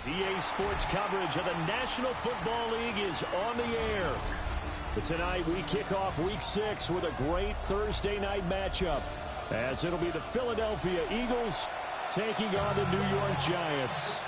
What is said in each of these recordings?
EA Sports coverage of the National Football League is on the air. But tonight we kick off Week 6 with a great Thursday night matchup, as it'll be the Philadelphia Eagles taking on the New York Giants.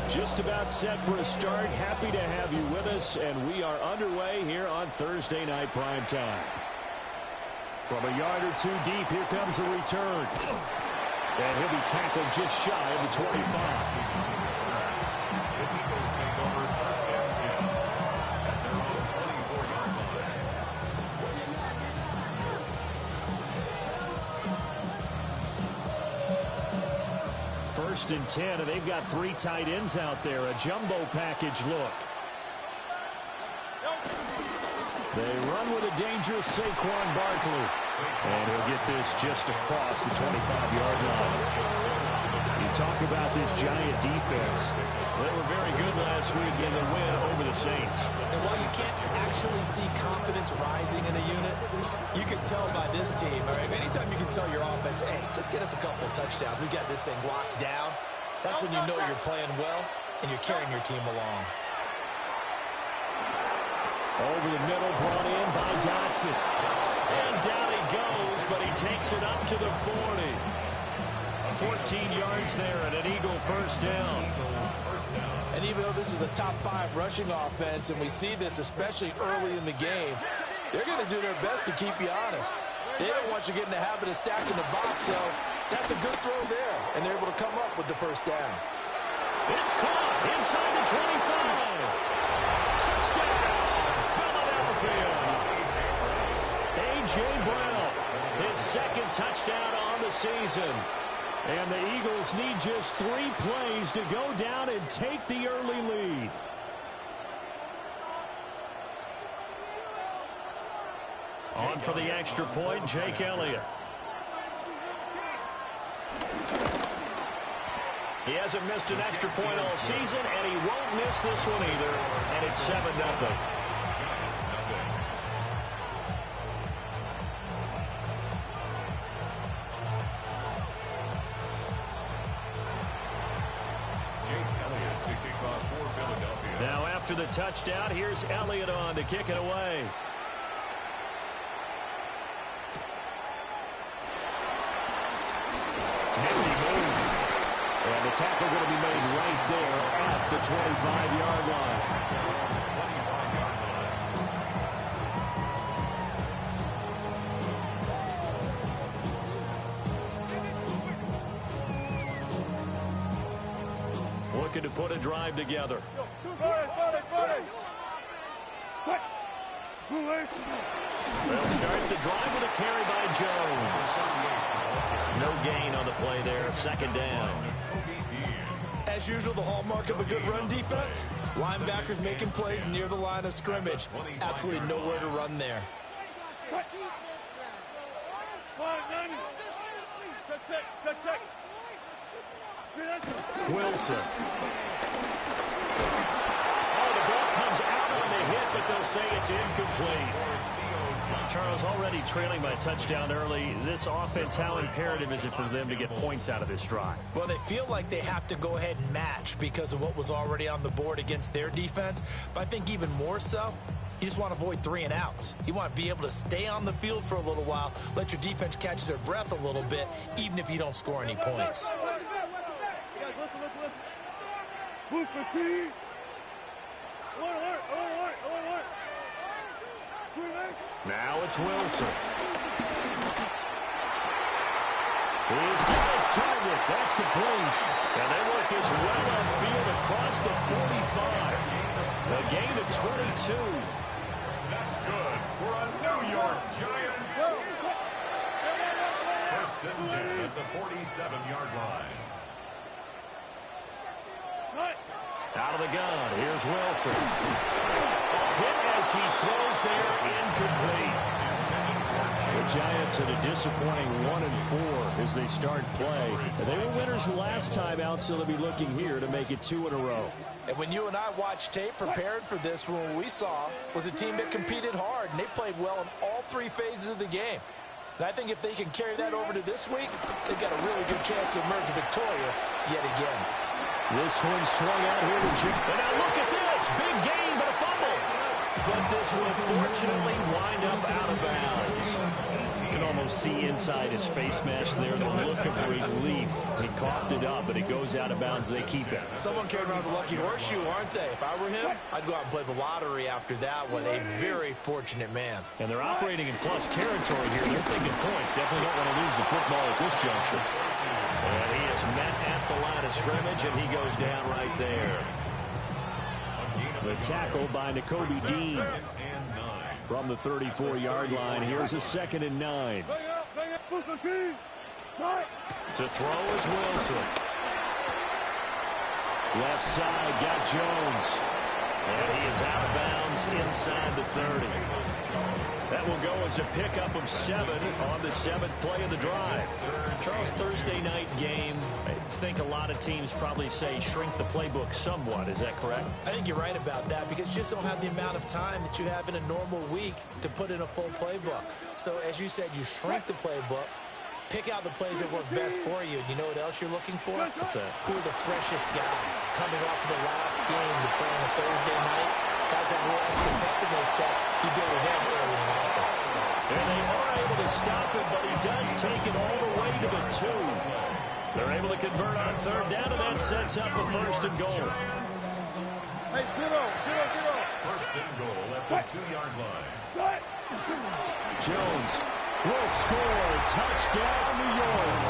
Just about set for a start. Happy to have you with us, and we are underway here on Thursday Night Primetime. From a yard or two deep, here comes the return. And he'll be tackled just shy of the 25. First and 10, and they've got three tight ends out there. A jumbo package look. They run with a dangerous Saquon Barkley. And he'll get this just across the 25-yard line. You talk about this Giant defense. They were very good last week in the win over the Saints. And while you can't actually see confidence rising in a unit, you can tell by this team. All right, anytime you can tell your offense, hey, just get us a couple of touchdowns. We got this thing locked down. That's when you know you're playing well and you're carrying your team along. Over the middle, brought in by Dotson. And down he goes, but he takes it up to the 40. 14 yards there and an Eagle first down. And even though this is a top 5 rushing offense, and we see this especially early in the game, they're going to do their best to keep you honest. They don't want you getting the habit of stacking the box, so that's a good throw there, and they're able to come up with the first down. It's caught inside the 25. Touchdown, Philadelphia. A.J. Brown, his second touchdown on the season. And the Eagles need just 3 plays to go down and take the early lead. On for the extra point, Jake Elliott. He hasn't missed an extra point all season, and he won't miss this one either. And it's 7-0. Now after the touchdown, here's Elliott on to kick it away. Nifty move. And the tackle going to be made right there at the 25-yard line. Looking to put a drive together. They'll start the drive with a carry by Jones. No gain on the play there. Second down. As usual, the hallmark of a good run defense, linebackers making plays near the line of scrimmage. Absolutely nowhere to run there. Wilson. Oh, the ball comes out on the hit, but they'll say it's incomplete. Charles, already trailing by a touchdown early. This offense, how imperative is it for them to get points out of this drive? Well, they feel like they have to go ahead and match because of what was already on the board against their defense. But I think even more so, you just want to avoid 3 and outs. You want to be able to stay on the field for a little while, let your defense catch their breath a little bit, even if you don't score any points. Now it's Wilson. He's got his target. That's complete. And they work this well on field across the 45. A gain of 22. That's good for a New York Giants. First and 10 at the 47-yard line. Out of the gun, here's Wilson. Hit as he throws there, incomplete. The Giants at a disappointing 1-4 as they start play. They were winners last time out, so they'll be looking here to make it 2 in a row. And when you and I watched tape prepared for this, what we saw was a team that competed hard, and they played well in all 3 phases of the game. And I think if they can carry that over to this week, they've got a really good chance to emerge victorious yet again. This one swung out here to Jim. And now look at this. Big gain, but a fumble. But this will fortunately wind up out of bounds. You can almost see inside his face mask there the look of relief. He coughed it up, but it goes out of bounds. They keep it. Someone carried around a lucky horseshoe, aren't they? If I were him, I'd go out and play the lottery after that one. A very fortunate man. And they're operating in plus territory here. They're thinking points. Definitely don't want to lose the football at this juncture. And he is met at the line of scrimmage, and he goes down right there. The tackle by Nakobe Dean from the 34-yard line. Here's a 2nd and 9. To throw is Wilson. Left side, got Jones. And he is out of bounds inside the 30. That will go as a pickup of 7 on the 7th play of the drive. Charles, Thursday night game, I think a lot of teams probably say shrink the playbook somewhat. Is that correct? I think you're right about that because you just don't have the amount of time that you have in a normal week to put in a full playbook. So as you said, you shrink the playbook, pick out the plays that work best for you. You know what else you're looking for? What's that? Who are the freshest guys coming off of the last game to play on a Thursday night? Guys that will extra pep in their step, you go to them early and often. And they are able to stop him, but he does take it all the way to the 2. They're able to convert on 3rd down, and that sets up a 1st and goal. Hey, get on. 1st and goal at the 2-yard line. Jones will score. Touchdown, New York.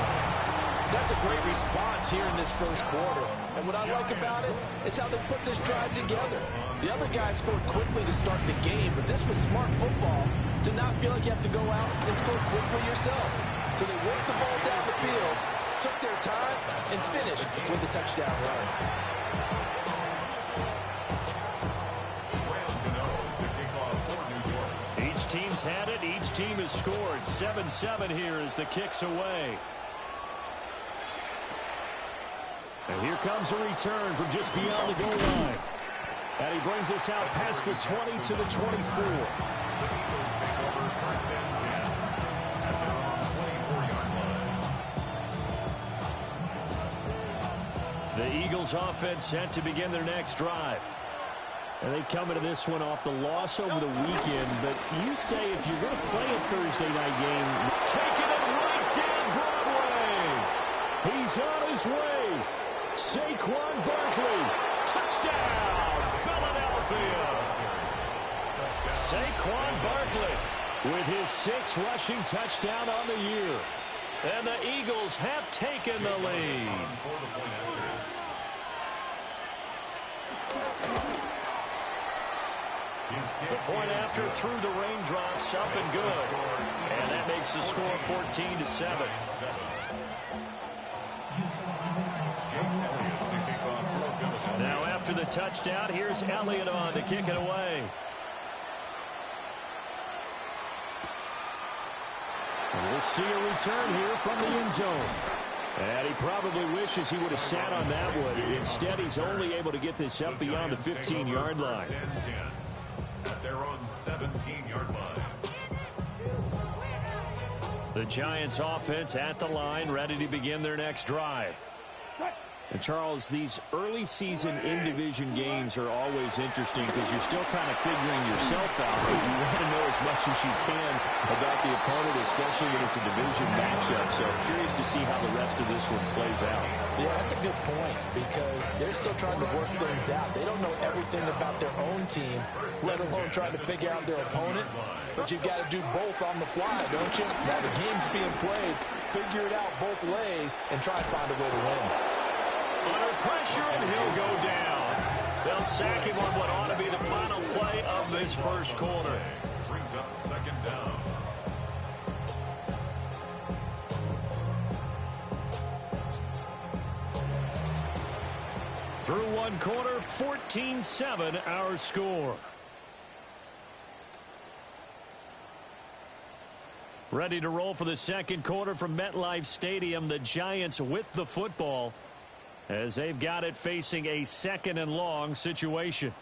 That's a great response here in this first quarter. And what I like about it is how they put this drive together. The other guys scored quickly to start the game, but this was smart football to not feel like you have to go out and score quickly yourself. So they worked the ball down the field, took their time, and finished with the touchdown run. Each team's had it. Each team has scored. 7-7 here as the kick's away. And here comes a return from just beyond the goal line. And he brings us out past the 20 to the 24. The Eagles offense set to begin their next drive. And they come into this one off the loss over the weekend. But you say if you're going to play a Thursday night game, taking it right down Broadway. He's on his way. Saquon Barkley. Touchdown, Philadelphia. Saquon Barkley with his 6th rushing touchdown on the year. And the Eagles have taken the lead. The point after through the raindrops, up and good. And that makes the score 14-7. Now after the touchdown, here's Elliott on to kick it away. And we'll see a return here from the end zone. And he probably wishes he would have sat on that one. Instead, he's only able to get this up beyond the 15-yard line. They're on 17-yard line. The Giants offense at the line, ready to begin their next drive. And Charles, these early season in-division games are always interesting because you're still kind of figuring yourself out, but you want to know as much as you can about the opponent, especially when it's a division matchup. So I'm curious to see how the rest of this one plays out. Yeah, that's a good point because they're still trying to work things out. They don't know everything about their own team, let alone trying to figure out their opponent. But you've got to do both on the fly, don't you? Now the game's being played, figure it out both ways, and try and find a way to win. Under pressure, and he'll go down. They'll sack him on what ought to be the final play of this first quarter. Brings up 2nd down. Through one quarter, 14-7 our score. Ready to roll for the second quarter from MetLife Stadium. The Giants with the football as they've got it facing a 2nd and long situation.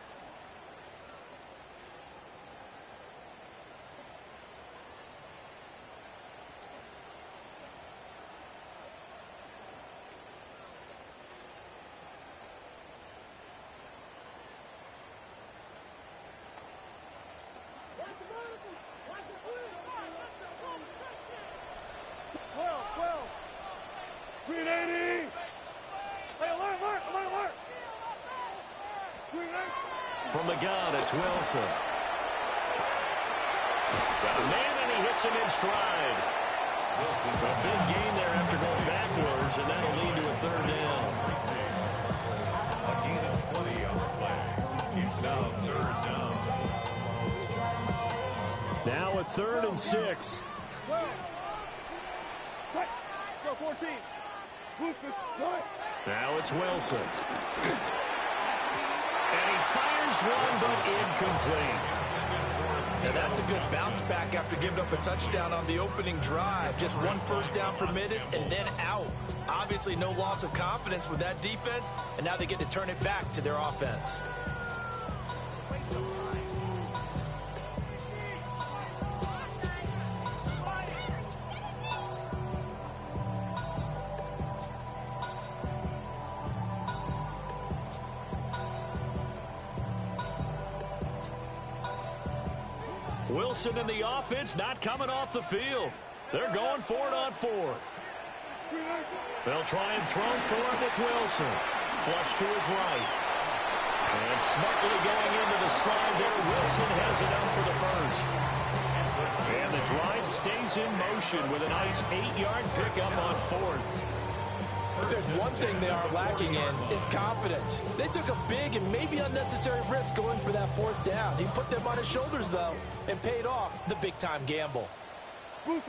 From the gun, it's Wilson. Got a man, and he hits him in stride. A big gain there after going backwards, and that'll lead to a 3rd down. A gain of 20 on the play. It's now 3rd down. Now a 3rd and 6. Go 14. Now it's Wilson. And he fires one, but incomplete. Now that's a good bounce back after giving up a touchdown on the opening drive. Just 1 first down permitted and then out. Obviously no loss of confidence with that defense, and now they get to turn it back to their offense. Wilson and the offense not coming off the field. They're going for it on 4th. They'll try and throw for it with Wilson. Flush to his right. And smartly going into the slide there, Wilson has it up for the 1st. And the drive stays in motion with a nice 8-yard pickup on 4th. If there's one thing they are lacking in, is confidence. They took a big and maybe unnecessary risk going for that 4th down. He put them on his shoulders, though, and paid off the big-time gamble. They'll run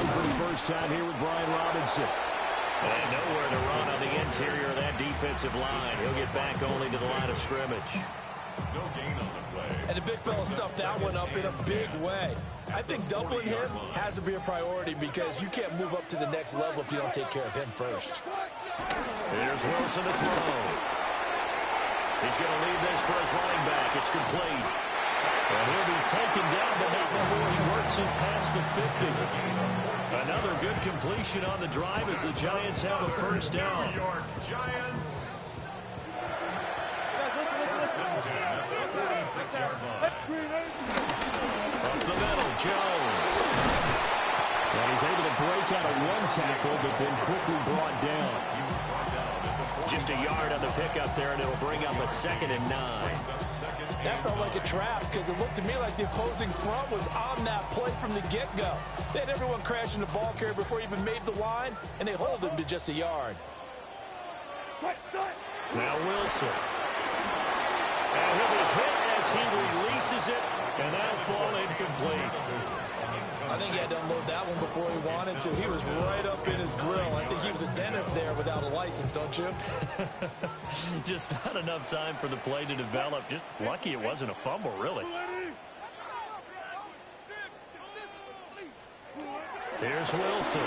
for the first time here with Brian Robinson. And nowhere to run on the interior of that defensive line. He'll get back only to the line of scrimmage. No gain on the play. And the big fella stuffed that one up in a big way. I think doubling him has to be a priority because you can't move up to the next level if you don't take care of him first. Here's Wilson to throw. He's going to leave this for his running back. It's complete. And he'll be taken down, but not before he works it past the 50. Another good completion on the drive as the Giants have a first down. New York Giants. Up the middle, Jones. And he's able to break out of one tackle, but then quickly brought down. Just a yard on the pickup there, and it'll bring up a 2nd and 9. That felt like a trap because it looked to me like the opposing front was on that play from the get-go. They had everyone crashing the ball carrier before he even made the line, and they hold him to just a yard. Now Wilson. And he'll be hit as he releases it, and that'll fall incomplete. I think he had to unload that one before he wanted to. He was right up in his grill. I think he was a dentist there without a license, don't you? Just not enough time for the play to develop. Just lucky it wasn't a fumble, really. Here's Wilson.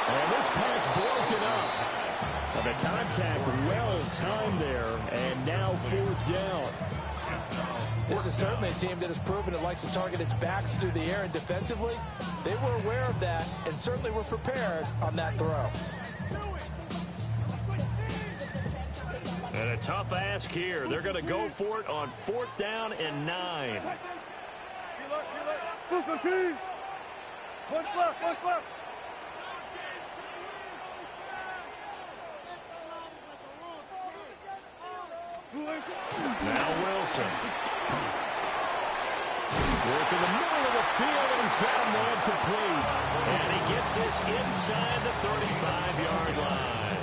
And this pass broken up. And the contact well timed there, and now 4th down. This is certainly a team that has proven it likes to target its backs through the air, and defensively, they were aware of that and certainly were prepared on that throw. And a tough ask here. They're going to go for it on 4th down and 9. Now Wilson. Work in the middle of the field, and he's got a man complete. And he gets this inside the 35-yard line.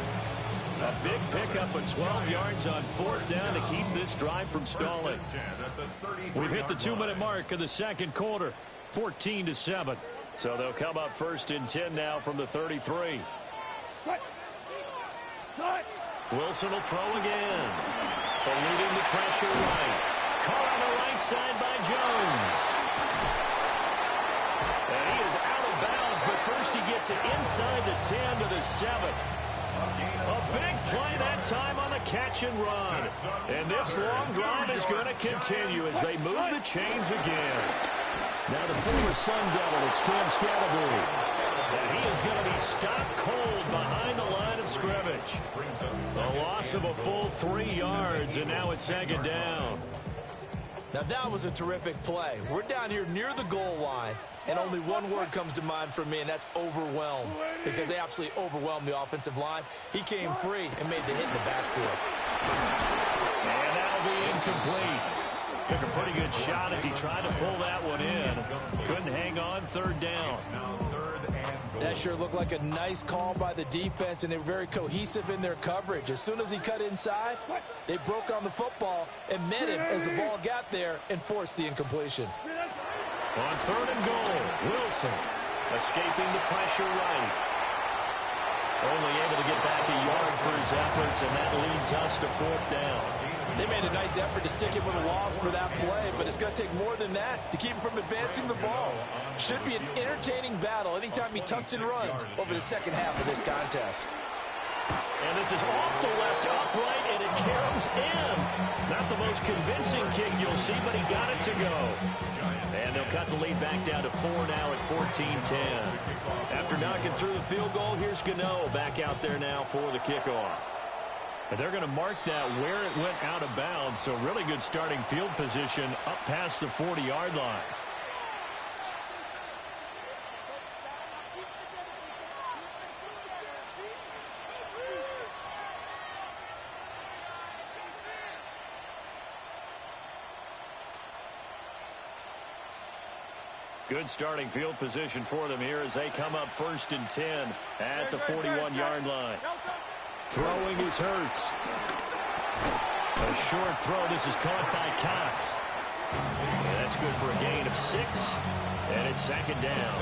A big pickup of 12 yards on 4th down to keep this drive from stalling. We've hit the 2-minute mark of the second quarter, 14-7. So they'll come up 1st and 10 now from the 33. Wilson will throw again. Eluding the pressure right. caught on the right side by Jones. And he is out of bounds, but first he gets it inside the 10 to the 7. A big play that time on the catch and run. And this long drive is going to continue as they move the chains again. Now the former Sun Devil, it's Cam Scatterbury. And he is going to be stopped cold behind the line of scrimmage. A loss of a full 3 yards, and now it's 2nd down. Now that was a terrific play. We're down here near the goal line, and only one word comes to mind for me, and that's overwhelmed, because they absolutely overwhelmed the offensive line. He came free and made the hit in the backfield. And that'll be incomplete. Took a pretty good shot as he tried to pull that one in. Couldn't hang on, 3rd down. That sure looked like a nice call by the defense, and they were very cohesive in their coverage. As soon as he cut inside, they broke on the football and met him as the ball got there and forced the incompletion. On 3rd and goal, Wilson escaping the pressure right. Only able to get back a yard for his efforts, and that leads us to 4th down. They made a nice effort to stick him with a loss for that play, but it's going to take more than that to keep him from advancing the ball. Should be an entertaining battle anytime he tucks and runs over the second half of this contest. And this is off the left upright, and it caroms in. Not the most convincing kick you'll see, but he got it to go. And they'll cut the lead back down to 4 now at 14-10. After knocking through the field goal, here's Gano back out there now for the kickoff. And they're going to mark that where it went out of bounds, so really good starting field position up past the 40-yard line. Good starting field position for them here as they come up 1st and 10 at the 41-yard line. Throwing is Hurts. A short throw. This is caught by Cox. And that's good for a gain of 6. And it's 2nd down.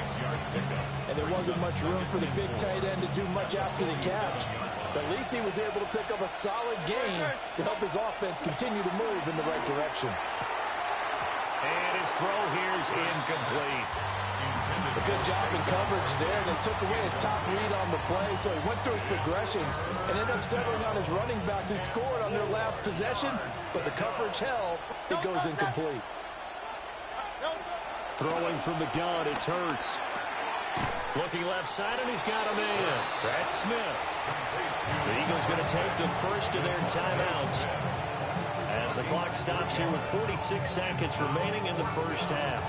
And there wasn't much room for the big tight end to do much after the catch. But at least he was able to pick up a solid gain to help his offense continue to move in the right direction. And his throw here is incomplete. A good job in coverage there. They took away his top read on the play, so he went through his progressions and ended up settling on his running back who scored on their last possession, but the coverage held. It goes incomplete. Throwing from the gun, it's Hurts. Looking left side, and he's got a man. That's Smith. The Eagles going to take the first of their timeouts as the clock stops here with 46 seconds remaining in the first half.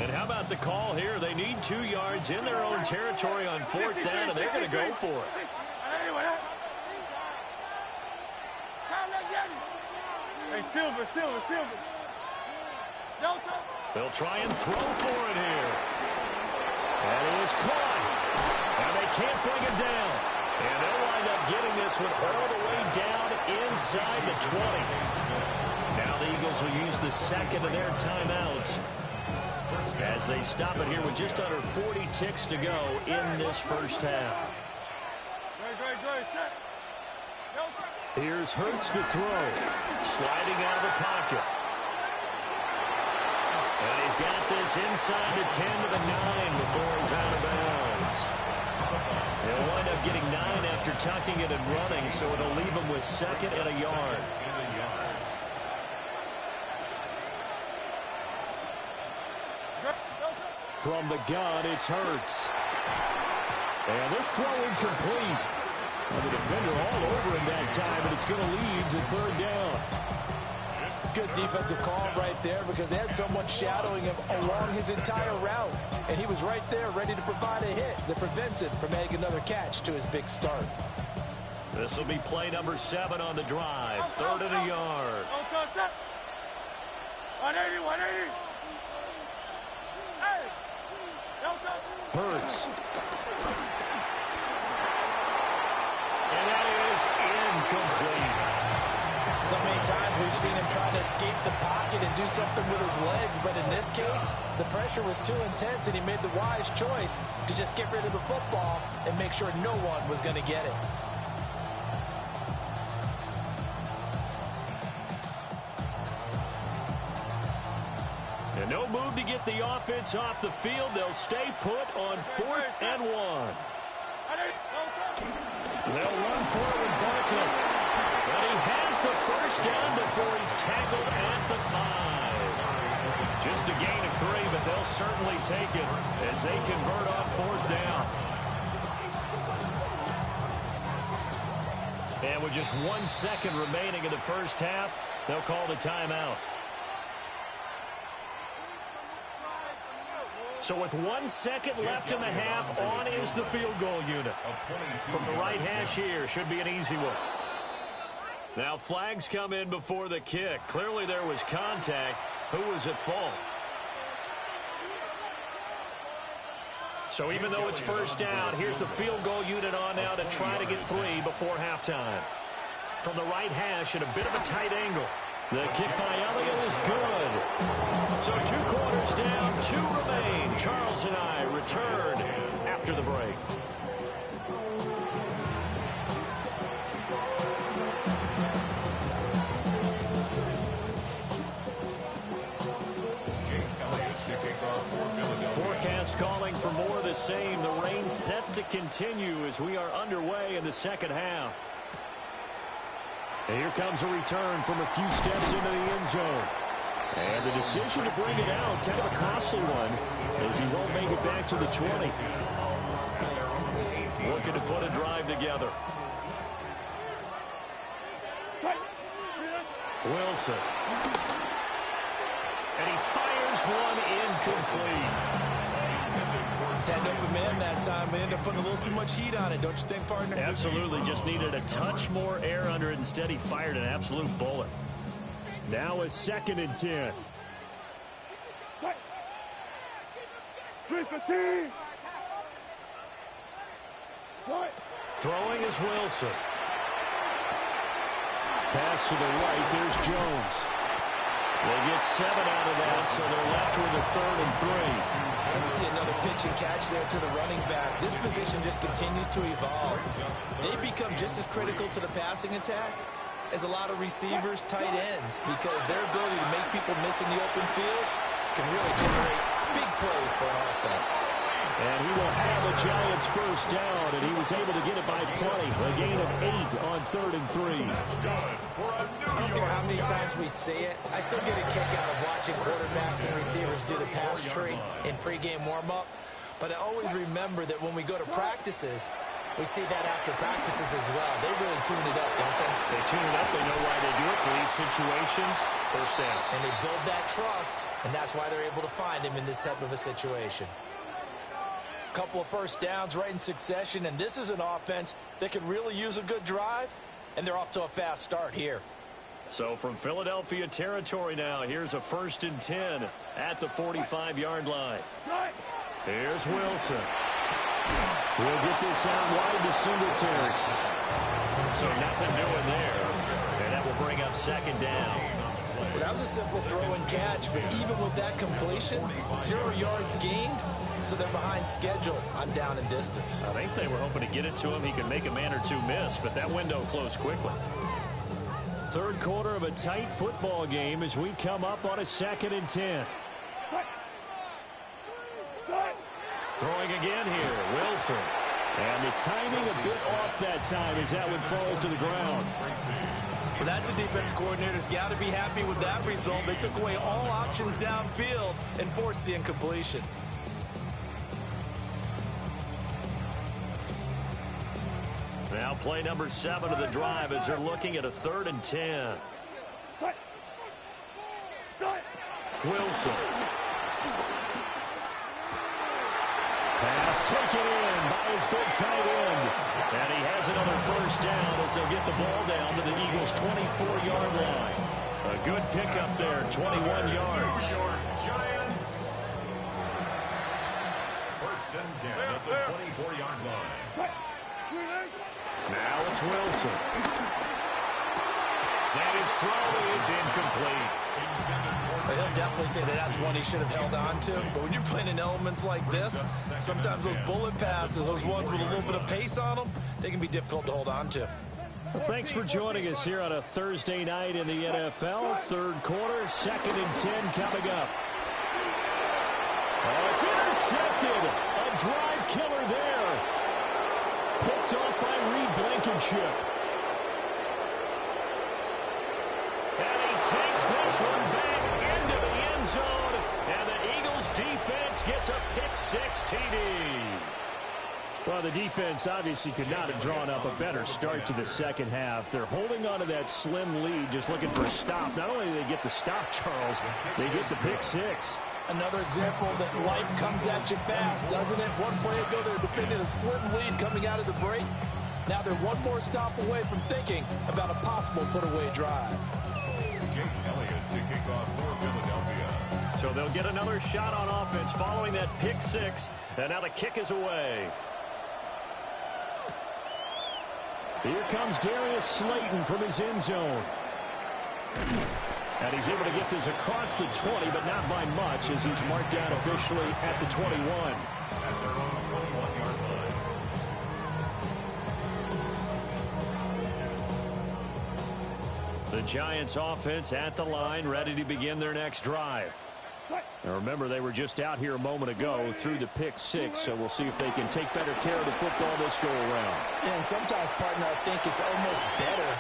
And how about the call here? They need 2 yards in their own territory on 4th down, and they're going to go for it. Hey, Silver. They'll try and throw for it here. And it is caught. And they can't bring him down. And they'll wind up getting this one all the way down inside the 20. Now the Eagles will use the second of their timeouts as they stop it here with just under 40 ticks to go in this first half. Here's Hurts to throw. Sliding out of the pocket. And he's got this inside the 10 to the 9 before he's out of bounds. He'll wind up getting 9 after tucking it and running, so it'll leave him with 2nd and a yard. From the gun, it's Hurts. And this throw incomplete. And the defender all over him that time, and it's going to lead to 3rd down. Good defensive call right there because they had someone shadowing him along his entire route. And he was right there ready to provide a hit that prevents him from adding another catch to his big start. This will be play number 7 on the drive. 3rd and a yard. 180. Hurts. And that is incomplete. So many times we've seen him trying to escape the pocket and do something with his legs, but in this case, the pressure was too intense and he made the wise choice to just get rid of the football and make sure no one was going to get it. And no move to get the offense off the field. They'll stay put on 4th and 1. They'll run forward Barkley. But he has the first down before he's tackled at the 5. Just a gain of 3, but they'll certainly take it as they convert on 4th down. And with just 1 second remaining in the first half, they'll call the timeout. So with 1 second left in the half, on is the field goal unit. From the right hash here, should be an easy one. Now flags come in before the kick. Clearly there was contact. Who was at fault? So even though it's first down, here's the field goal unit on now to try to get 3 before halftime. From the right hash at a bit of a tight angle. The kick by Elliott is good. So 2 quarters down, 2 remain. Charles and I return after the break. Forecast calling for more of the same. The rain set to continue as we are underway in the second half. And here comes a return from a few steps into the end zone. And the decision to bring it out, kind of a costly one, as he won't make it back to the 20. Looking to put a drive together. Wilson. And he fires one incomplete. Had an open man that time, but ended up putting a little too much heat on it, don't you think, partner? Absolutely. Just needed a touch more air under it. Instead, he fired an absolute bullet. Now a 2nd and 10. Throwing is Wilson. Pass to the right. There's Jones. They get 7 out of that, so they're left with a 3rd and 3. And we see another pitch and catch there to the running back. This position just continues to evolve. They become just as critical to the passing attack as a lot of receivers, tight ends, because their ability to make people miss in the open field can really generate big plays for an offense. And he will have a Giants first down, and he was able to get it by plenty. A gain of 8 on 3rd and 3. I don't care how many times we say it, I still get a kick out of watching quarterbacks and receivers do the pass tree in pregame warm-up. But I always remember that when we go to practices, we see that after practices as well. They really tune it up, don't they? They tune it up. They know why they do it for these situations. First down. And they build that trust, and that's why they're able to find him in this type of a situation. Couple of first downs right in succession, and this is an offense that could really use a good drive, and they're off to a fast start here. So from Philadelphia territory now, here's a 1st and 10 at the 45-yard line. Here's Wilson. We'll get this out wide to Singletary. So nothing doing there, and that will bring up 2nd down. Well, that was a simple throw and catch, but even with that completion, 0 yards gained. So they're behind schedule on down and distance. I think they were hoping to get it to him. He could make a man or 2 miss, but that window closed quickly. 3rd quarter of a tight football game as we come up on a 2nd and 10. Throwing again here, Wilson. And the timing a bit off that time as that one falls to the ground. Well, that's a defense coordinator's got to be happy with that result. They took away all options downfield and forced the incompletion. Now play number 7 of the drive as they're looking at a 3rd and 10. Wilson. Pass taken in by his big tight end. And he has another first down as they'll get the ball down to the Eagles' 24-yard line. A good pickup there, 21 yards. Giants. 1st and 10 at the 24-yard line. Now it's Wilson. And his throw is incomplete. Well, he'll definitely say that that's one he should have held on to. But when you're playing in elements like this, sometimes those bullet passes, those ones with a little bit of pace on them, they can be difficult to hold on to. Well, thanks for joining us here on a Thursday night in the NFL. Third quarter, 2nd and 10 coming up. Oh, it's intercepted. A drive killer there. Picked off by Reed Blankenship. And he takes this one back into the end zone. And the Eagles defense gets a pick-6 TD. Well, the defense obviously could not have drawn up a better start to the second half. They're holding on to that slim lead, just looking for a stop. Not only do they get the stop, Charles, they get the pick-6. Another example that life comes at you fast, doesn't it? One play ago, they're defending a slim lead coming out of the break. Now they're one more stop away from thinking about a possible put-away drive. Jake Elliott to kick off for Philadelphia. So they'll get another shot on offense following that pick-6. And now the kick is away. Here comes Darius Slayton from his end zone. And he's able to get this across the 20, but not by much, as he's marked down officially at the 21. At their own 21-yard line. The Giants offense at the line, ready to begin their next drive. Now remember, they were just out here a moment ago through the pick-6, so we'll see if they can take better care of the football this go-around. Yeah, and sometimes, partner, I think it's almost better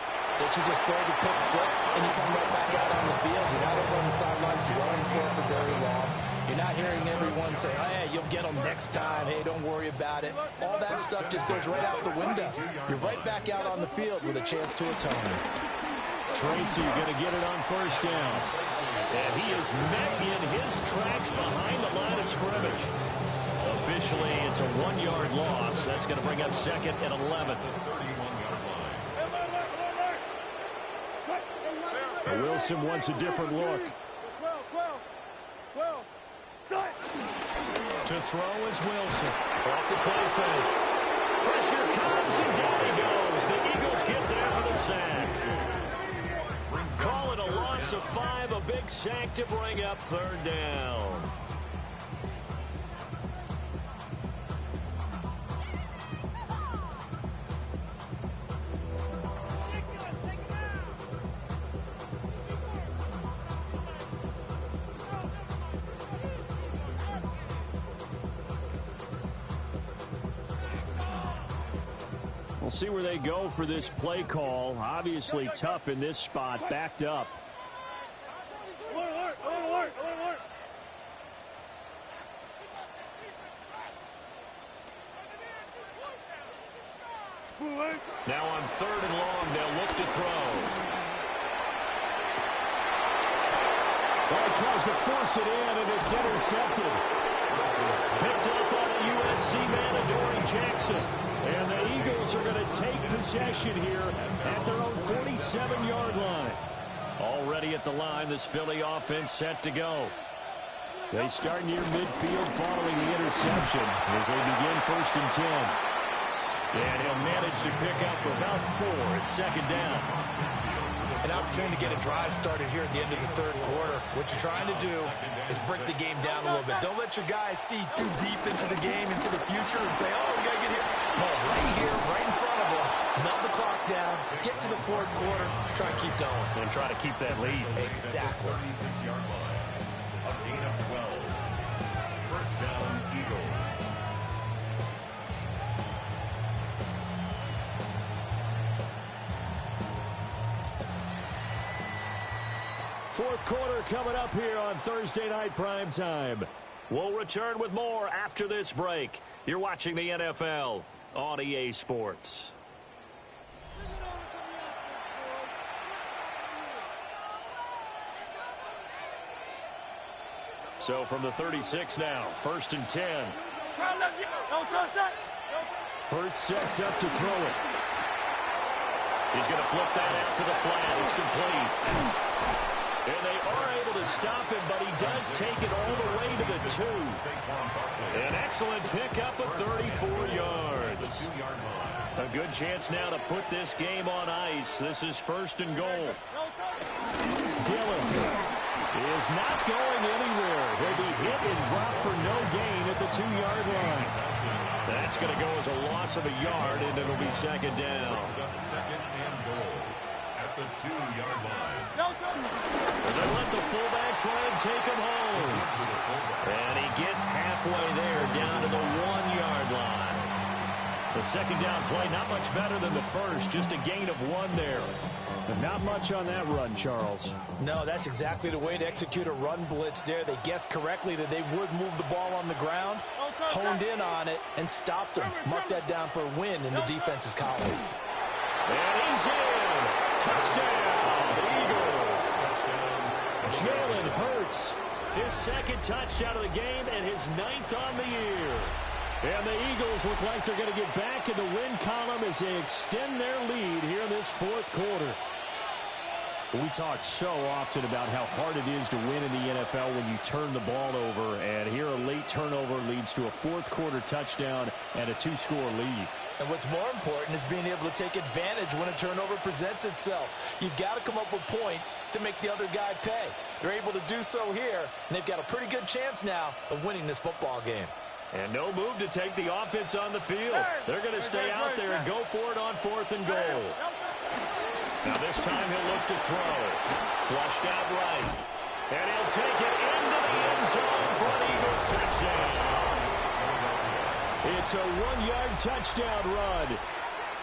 that you just throw the pick-6 and you come right back out on the field. You're not over on the sidelines dwelling for it for very long. You're not hearing everyone say, oh, hey, you'll get them next time. Hey, don't worry about it. All that stuff just goes right out the window. You're right back out on the field with a chance to atone. Tracy going to get it on first down. And he is met in his tracks behind the line of scrimmage. Officially, it's a 1-yard loss. That's going to bring up 2nd and 11. Wilson wants a different look. To throw is Wilson. Off the play fake. Pressure comes and down he goes. The Eagles get there for the sack. Call it a loss of 5, a big sack to bring up 3rd down. We'll see where they go for this play call. Obviously tough in this spot, backed up. Now on 3rd and long, they'll look to throw. Well, he tries to force it in, and it's intercepted. Picked up on a USC man, Adoree Jackson. And the Eagles are going to take possession here at their own 47-yard line. Already at the line, this Philly offense set to go. They start near midfield following the interception as they begin 1st and 10. And he'll manage to pick up about 4 at 2nd down. An opportunity to get a drive started here at the end of the 3rd quarter. What you're trying to do is break the game down a little bit. Don't let your guys see too deep into the game, into the future, and say, oh, we got to get here. No, right here, right in front of them. Melt the clock down, get to the 4th quarter, try and keep going. And try to keep that lead. Exactly. 36-yard line. A gain of 12. 1st down, Eagles. Fourth quarter coming up here on Thursday Night Prime Time. We'll return with more after this break. You're watching the NFL on EA Sports. So from the 36 now, 1st and 10. Hurts sets up to throw it. He's going to flip that out to the flat. It's complete. And they are able to stop him, but he does take it all the way to the 2. An excellent pickup of 34 yards. A good chance now to put this game on ice. This is 1st and goal. Dillon is not going anywhere. He'll be hit and dropped for no gain at the 2-yard line. That's going to go as a loss of a yard, and it'll be 2nd down. 2nd and goal at the 2-yard line. And they let the fullback try and take him home. And he gets halfway there, down to the 1-yard line. The 2nd down play, not much better than the first, just a gain of 1 there. And not much on that run, Charles. No, that's exactly the way to execute a run blitz there. They guessed correctly that they would move the ball on the ground, honed in on it, and stopped them. Mark that down for a win in the defense's column. And he's in. Touchdown, Eagles. Jalen Hurts, his 2nd touchdown of the game and his 9th on the year. And the Eagles look like they're going to get back in the win column as they extend their lead here in this 4th quarter. We talk so often about how hard it is to win in the NFL when you turn the ball over, and here a late turnover leads to a 4th quarter touchdown and a 2-score lead. And what's more important is being able to take advantage when a turnover presents itself. You've got to come up with points to make the other guy pay. They're able to do so here, and they've got a pretty good chance now of winning this football game. And no move to take the offense on the field. They're going to stay out there and go for it on 4th and goal. Now this time he'll look to throw. Flushed out right. And he'll take it into the end zone for an Eagles touchdown. It's a 1-yard touchdown run.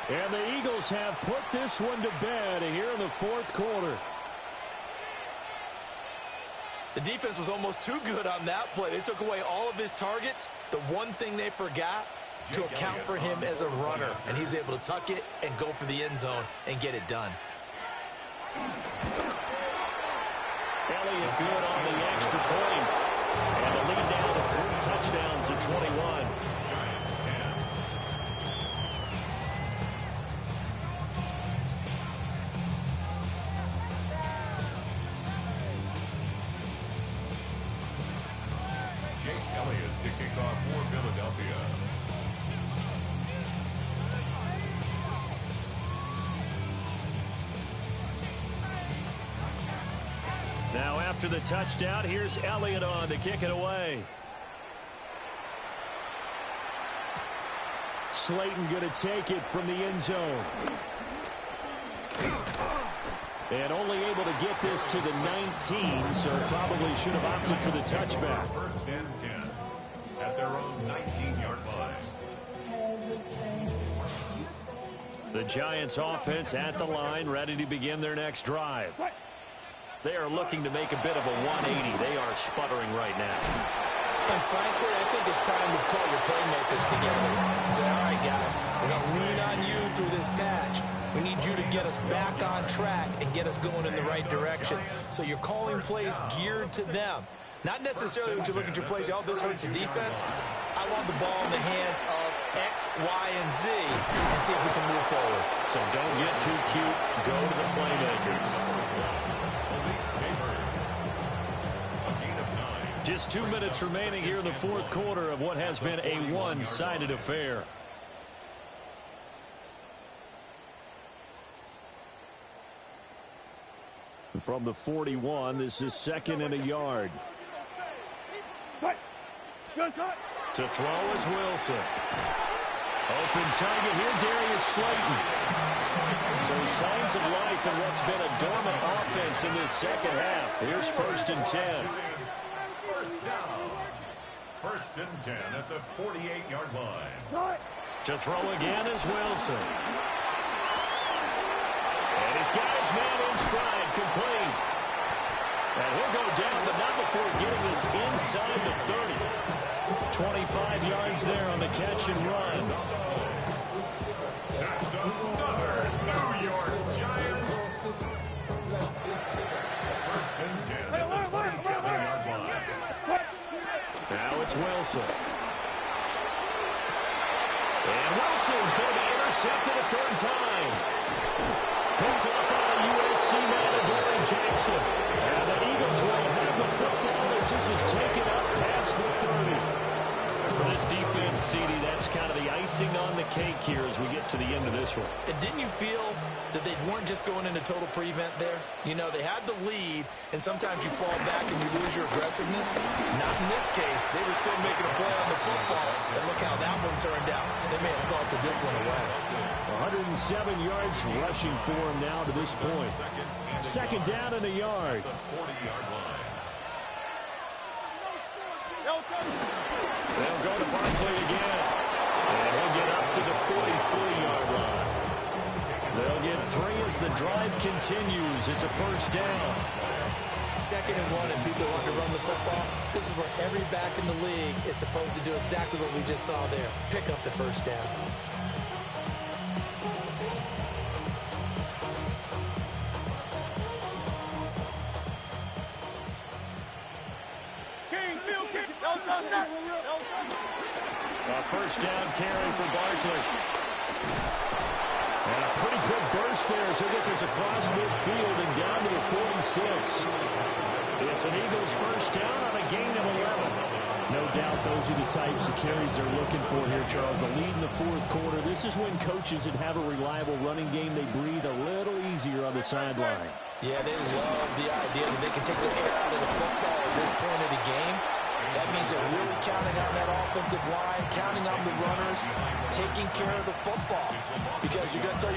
And the Eagles have put this one to bed here in the 4th quarter. The defense was almost too good on that play. They took away all of his targets. The one thing they forgot, to account for him as a runner. And he's able to tuck it and go for the end zone and get it done. Elliott good on the extra point. And the lead down to 3 touchdowns at 21. Giants 10. Jake Elliott to kick off for Philadelphia. Now after the touchdown, here's Elliott on to kick it away. Slayton going to take it from the end zone. And only able to get this to the 19, so probably should have opted for the touchback. 1st and 10 at their own 19-yard line. The Giants offense at the line, ready to begin their next drive. They are looking to make a bit of a 180. They are sputtering right now. And frankly, I think it's time to call your playmakers together and say, all right, guys, we're going to lean on you through this patch. We need you to get us back on track and get us going in the right direction. So you're calling plays geared to them. Not necessarily when you look at your plays, oh, this hurts the defense. I want the ball in the hands of X, Y, and Z and see if we can move forward. So don't get too cute. Go to the playmakers. Just 2 minutes remaining here in the 4th quarter of what has been a one-sided affair. From the 41, this is 2nd and a yard. To throw is Wilson. Open target here, Darius Slayton. So signs of life in what's been a dormant offense in this 2nd half. Here's 1st and 10. First down. 1st and 10 at the 48-yard line. To throw again is Wilson. And he's got his man in stride, complete. And he'll go down, but not before getting this inside the 30. 25 yards there on the catch and run. That's another New York Giants. 1st and 10 at the 27-yard line. Now it's Wilson. And Wilson's going to be intercepted a 3rd time. Picked up by the USC man, Adoree Jackson. And the Eagles will have the football as this is taken up past the 30. For this defense, CD, that's kind of the icing on the cake here as we get to the end of this one. And didn't you feel that they weren't just going into total prevent there? You know, they had the lead, and sometimes you fall back and you lose your aggressiveness. Not in this case. They were still making a play on the football, and look how that one turned out. They may have salted this one away. 107 yards rushing for him now to this point. Second down and a yard. They'll go to Barkley again. And he'll get up to the 43-yard line. They'll get 3 as the drive continues. It's a first down. 2nd and 1, and people want to run the football. This is where every back in the league is supposed to do exactly what we just saw there. Pick up the first down. A first down carry for Barkley. And a pretty quick burst there as he'll get this across midfield and down to the 46. It's an Eagles first down on a gain of 11. No doubt those are the types of carries they're looking for here, Charles. The lead in the fourth quarter. This is when coaches that have a reliable running game, they breathe a little easier on the sideline. Yeah, they love the idea that they can take the air out of the football at this point of the game. That means they're really counting on that offensive line, counting on the runners, taking care of the football. Because you're going to tell your